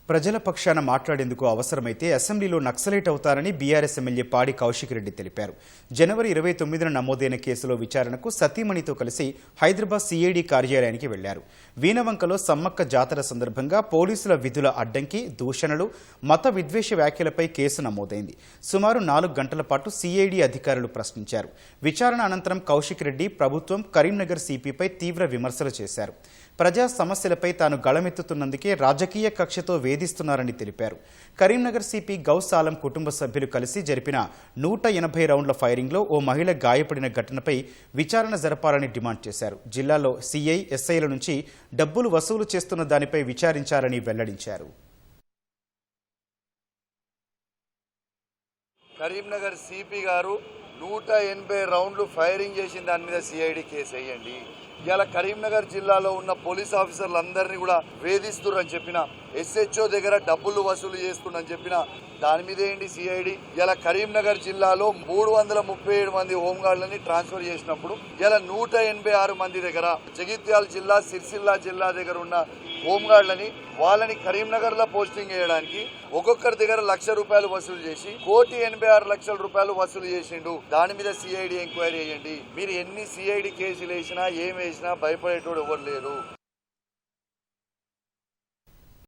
ప్రజల పక్షాన మాట్లాడేందుకు అవసరమైతే అసెంబ్లీలో నక్సలైట్ అవుతారని బీఆర్ఎస్ ఎమ్మెల్యే పాడి కౌశిక్ రెడ్డి తెలిపారు. జనవరి 29న నమోదైన కేసులో విచారణకు సతీమణితో కలిసి హైదరాబాద్ సిఐడి కార్యాలయానికి వెళ్లారు. వీణవంకలో సమ్మక్క జాతర సందర్భంగా పోలీసుల విధుల అడ్డంకి, దూషణలు, మత విద్వేష వ్యాఖ్యలపై కేసు నమోదైంది. సుమారు 4 గంటల పాటు సిఐడి అధికారులు ప్రశ్నించారు. విచారణ అనంతరం కౌశిక్ రెడ్డి ప్రభుత్వం కరీంనగర్ సిపిపై తీవ్ర విమర్శలు చేశారు. ప్రజా సమస్యలపై తాను గళమెత్తుతున్నందుకే రాజకీయ కక్షతో వేధిస్తున్నారని తెలిపారు. కరీంనగర్ సిపి గౌస్ ఆలం కుటుంబ సభ్యులు కలిసి జరిపిన 180 రౌండ్ల ఫైరింగ్లో ఓ మహిళ గాయపడిన ఘటనపై విచారణ జరపాలని డిమాండ్ చేశారు. జిల్లాలో సిఐ, ఎస్ఐల నుంచి డబ్బులు వసూలు చేస్తున్న దానిపై విచారించాలని వెల్లడించారు. కరీంనగర్ సిపి గారు 180 రౌండ్లు ఫైరింగ్ చేసిన దాని మీద సిఐడి కేసు వేయండి. ఇలా కరీంనగర్ జిల్లాలో ఉన్న పోలీస్ ఆఫీసర్లందరినీ కూడా వేధిస్తున్నారని చెప్పిన, ఎస్హెచ్ఓ దగ్గర డబ్బులు వసూలు చేస్తున్నారని చెప్పిన దాని మీద ఏంటి సిఐడి. ఇలా కరీంనగర్ జిల్లాలో 337 మంది హోంగార్డులని ట్రాన్స్ఫర్ చేసినప్పుడు ఇలా 186 మంది దగ్గర, జగిత్యాల జిల్లా, సిరిసిల్ల జిల్లా దగ్గర ఉన్న హోంగార్డులని వాళ్ళని కరీంనగర్ లో పోస్టింగ్ చేయడానికి ఒక్కొక్కరి దగ్గర ₹1,00,000 వసూలు చేసి 1,86,00,000 వసూలు చేసిండు. దాని మీద సిఐడి ఎంక్వైరీ చేయండి. మీరు ఎన్ని సిఐడి కేసులు వేసినా ఏం వేసినా భయపడేటోడు ఎవరు లేరు.